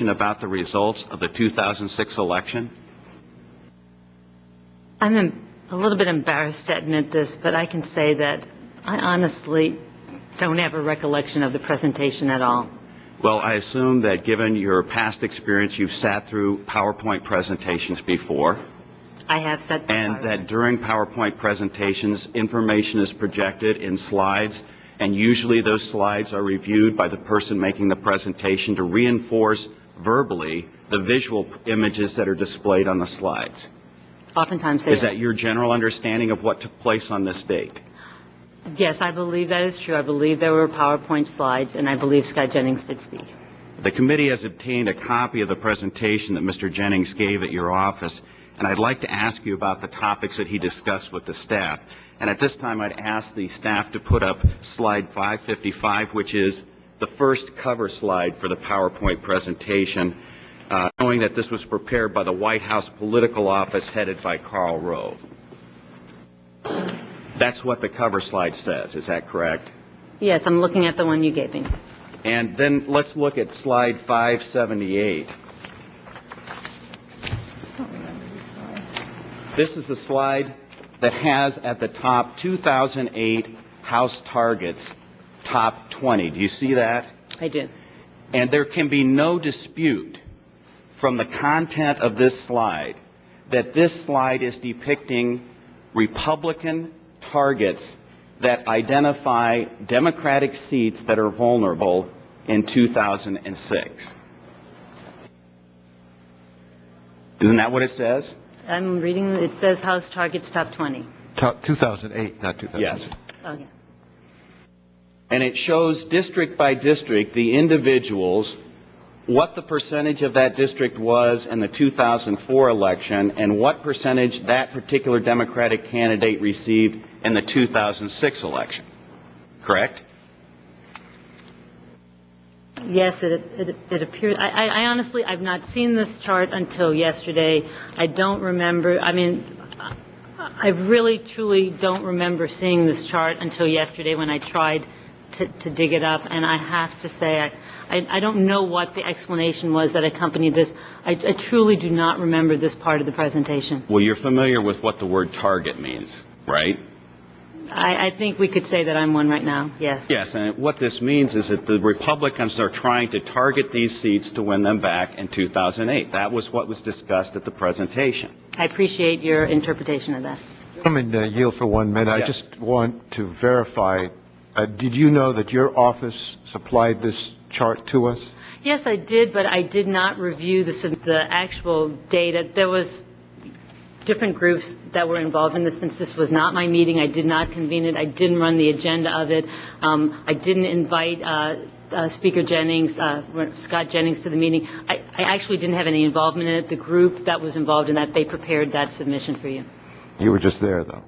about the results of the 2006 election? I'm a little bit embarrassed to admit this, but I can say that I honestly don't have a recollection of the presentation at all. Well, I assume that given your past experience, you've sat through PowerPoint presentations before. I have sat through And PowerPoint. that during PowerPoint presentations, information is projected in slides, and usually those slides are reviewed by the person making the presentation to reinforce verbally the visual images that are displayed on the slides. Oftentimes they Is that your general understanding of what took place on this date? Yes, I believe that is true. I believe there were PowerPoint slides, and I believe Scott Jennings did speak. The committee has obtained a copy of the presentation that Mr. Jennings gave at your office, and I'd like to ask you about the topics that he discussed with the staff. And at this time, I'd ask the staff to put up slide 555, which is the first cover slide for the PowerPoint presentation, knowing that this was prepared by the White House Political Office headed by Karl Rove. That's what the cover slide says. Is that correct? Yes, I'm looking at the one you gave me. And then let's look at slide 578. This is the slide that has at the top 2008 House targets, top 20. Do you see that? I do. And there can be no dispute from the content of this slide that this slide is depicting Republican targets that identify Democratic seats that are vulnerable in 2006. Isn't that what it says? I'm reading, it says House targets top 20. 2008, not 2006. Yes. Okay. And it shows district by district the individuals, what the percentage of that district was in the 2004 election, and what percentage that particular Democratic candidate received in the 2006 election. Correct? Yes, it appears. I honestly, I've not seen this chart until yesterday. I don't remember. I mean, I really, truly don't remember seeing this chart until yesterday when I tried to dig it up. And I have to say, I don't know what the explanation was that accompanied this. I truly do not remember this part of the presentation. Well, you're familiar with what the word target means, right? I think we could say that I'm one right now, yes. Yes, and what this means is that the Republicans are trying to target these seats to win them back in 2008. That was what was discussed at the presentation. I appreciate your interpretation of that. I'm going to yield for 1 minute. Yes. I just want to verify, did you know that your office supplied this chart to us? Yes, I did, but I did not review the actual data. There was different groups that were involved in this. Since this was not my meeting, I did not convene it. I didn't run the agenda of it. I didn't invite Speaker Jennings, Scott Jennings to the meeting. I actually didn't have any involvement in it. The group that was involved in that, they prepared that submission for you. You were just there, though.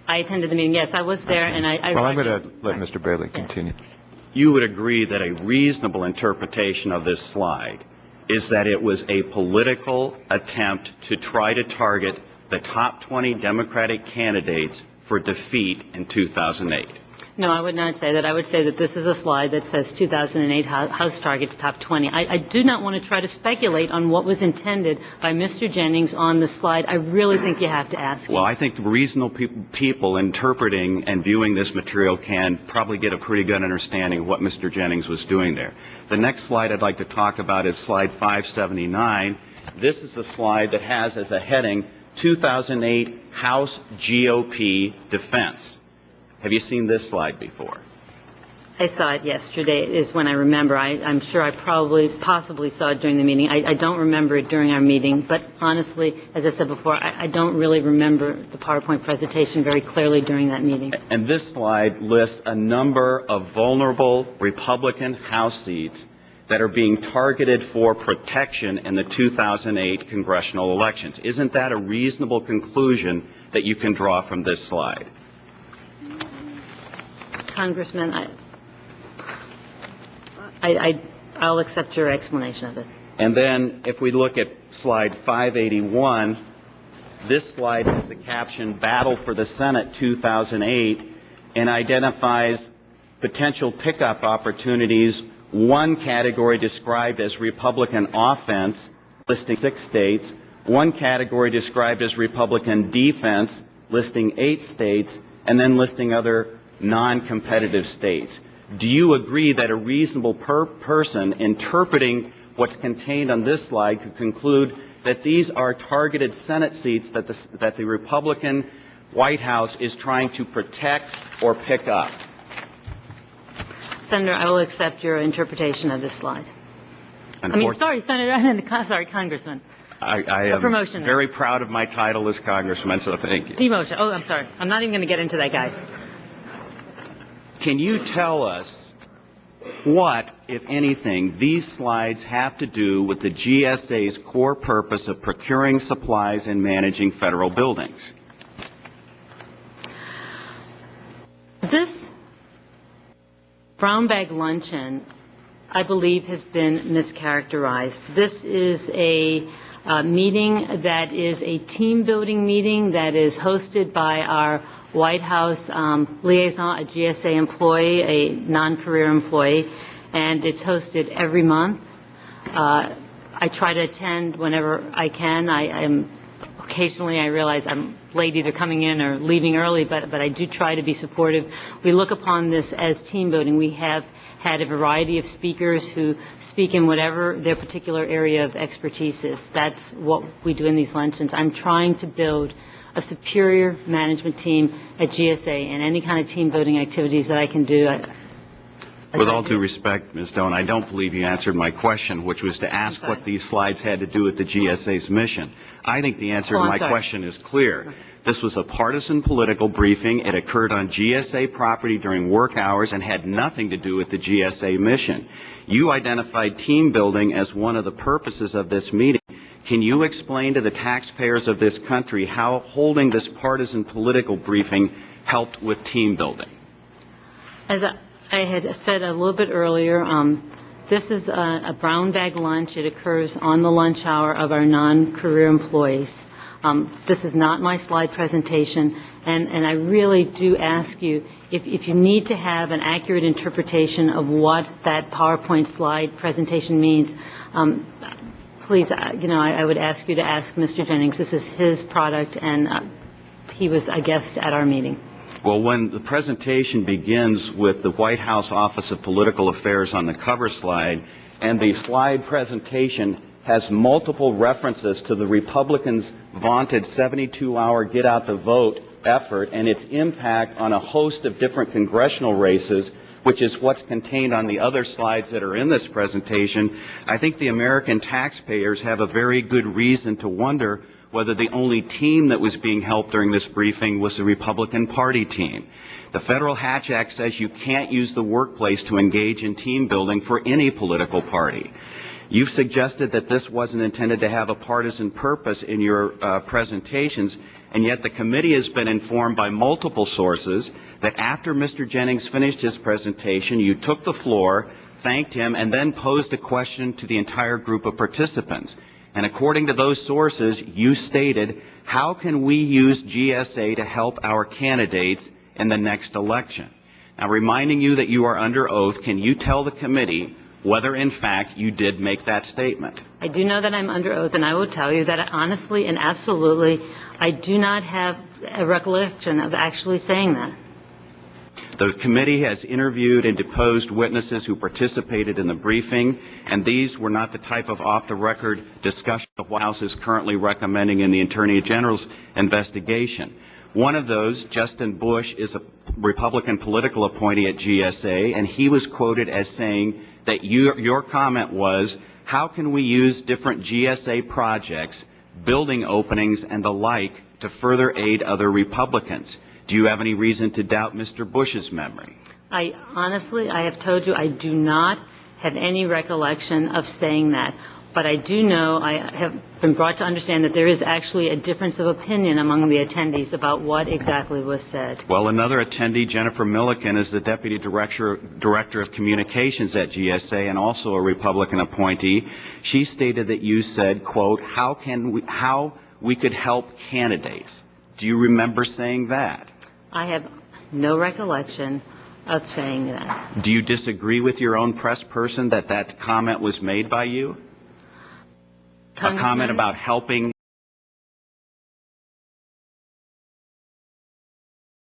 I attended the meeting. Yes, I was there, and I Well, I'm going to let Mr. Braley continue. You would agree that a reasonable interpretation of this slide is that it was a political attempt to try to target the top 20 Democratic candidates for defeat in 2008. No, I would not say that. I would say that this is a slide that says 2008 House targets top 20. I do not want to try to speculate on what was intended by Mr. Jennings on the slide. I really think you have to ask him. Well, I think the reasonable people interpreting and viewing this material can probably get a pretty good understanding of what Mr. Jennings was doing there. The next slide I'd like to talk about is slide 579. This is a slide that has as a heading 2008 House GOP defense. Have you seen this slide before? I saw it yesterday is when I remember. I'm sure I possibly saw it during the meeting. I don't remember it during our meeting, but honestly, as I said before, I don't really remember the PowerPoint presentation very clearly during that meeting. And this slide lists a number of vulnerable Republican House seats that are being targeted for protection in the 2008 congressional elections. Isn't that a reasonable conclusion that you can draw from this slide? Congressman, I'll accept your explanation of it. And then if we look at slide 581, this slide has the caption Battle for the Senate 2008 and identifies potential pickup opportunities one category described as Republican offense, listing 6 states, one category described as Republican defense, listing 8 states, and then listing other non-competitive states. Do you agree that a reasonable person interpreting what's contained on this slide could conclude that these are targeted Senate seats that the Republican White House is trying to protect or pick up? Senator, I will accept your interpretation of this slide. Sorry, Congressman. I am promotion very proud of my title as Congressman, so thank you. Demotion. Oh, I'm sorry. I'm not even going to get into that, guys. Can you tell us what, if anything, these slides have to do with the GSA's core purpose of procuring supplies and managing federal buildings? This brown bag luncheon, I believe, has been mischaracterized. This is a meeting that is a team-building meeting that is hosted by our White House liaison, a GSA employee, a non-career employee, and it's hosted every month. I try to attend whenever I can. Occasionally I realize I'm late either coming in or leaving early, but I do try to be supportive. We look upon this as team building. We have had a variety of speakers who speak in whatever their particular area of expertise is. That's what we do in these luncheons. I'm trying to build a superior management team at GSA, and any kind of team building activities that I can do. With all due respect, Ms. Doan, I don't believe you answered my question, which was to ask what these slides had to do with the GSA's mission. I think the answer to my question is clear. This was a partisan political briefing. It occurred on GSA property during work hours and had nothing to do with the GSA mission. You identified team building as one of the purposes of this meeting. Can you explain to the taxpayers of this country how holding this partisan political briefing helped with team building? As I had said a little bit earlier, this is a brown bag lunch. It occurs on the lunch hour of our non-career employees. This is not my slide presentation, and I really do ask you, if you need to have an accurate interpretation of what that PowerPoint slide presentation means, please, I would ask you to ask Mr. Jennings. This is his product, and he was a guest at our meeting. Well, when the presentation begins with the White House Office of Political Affairs on the cover slide, and the slide presentation has multiple references to the Republicans' vaunted 72-hour get-out-the-vote effort and its impact on a host of different congressional races, which is what's contained on the other slides that are in this presentation, I think the American taxpayers have a very good reason to wonder whether the only team that was being helped during this briefing was the Republican Party team. The Federal Hatch Act says you can't use the workplace to engage in team building for any political party. You've suggested that this wasn't intended to have a partisan purpose in your presentations, and yet the committee has been informed by multiple sources that after Mr. Jennings finished his presentation, you took the floor, thanked him, and then posed a question to the entire group of participants. And according to those sources, you stated, how can we use GSA to help our candidates in the next election? Now, reminding you that you are under oath, can you tell the committee whether, in fact, you did make that statement? I do know that I'm under oath, and I will tell you that honestly and absolutely, I do not have a recollection of actually saying that. The committee has interviewed and deposed witnesses who participated in the briefing, and these were not the type of off-the-record discussion the White House is currently recommending in the Attorney General's investigation. One of those, Justin Bush, is a Republican political appointee at GSA, and he was quoted as saying that your comment was, how can we use different GSA projects, building openings, and the like to further aid other Republicans? Do you have any reason to doubt Mr. Bush's memory? I have told you I do not have any recollection of saying that. But I do know, I have been brought to understand that there is actually a difference of opinion among the attendees about what exactly was said. Well, another attendee, Jennifer Milliken, is the Deputy Director of Communications at GSA and also a Republican appointee. She stated that you said, quote, how we could help candidates. Do you remember saying that? I have no recollection of saying that. Do you disagree with your own press person that that comment was made by you? A comment Congressman? about helping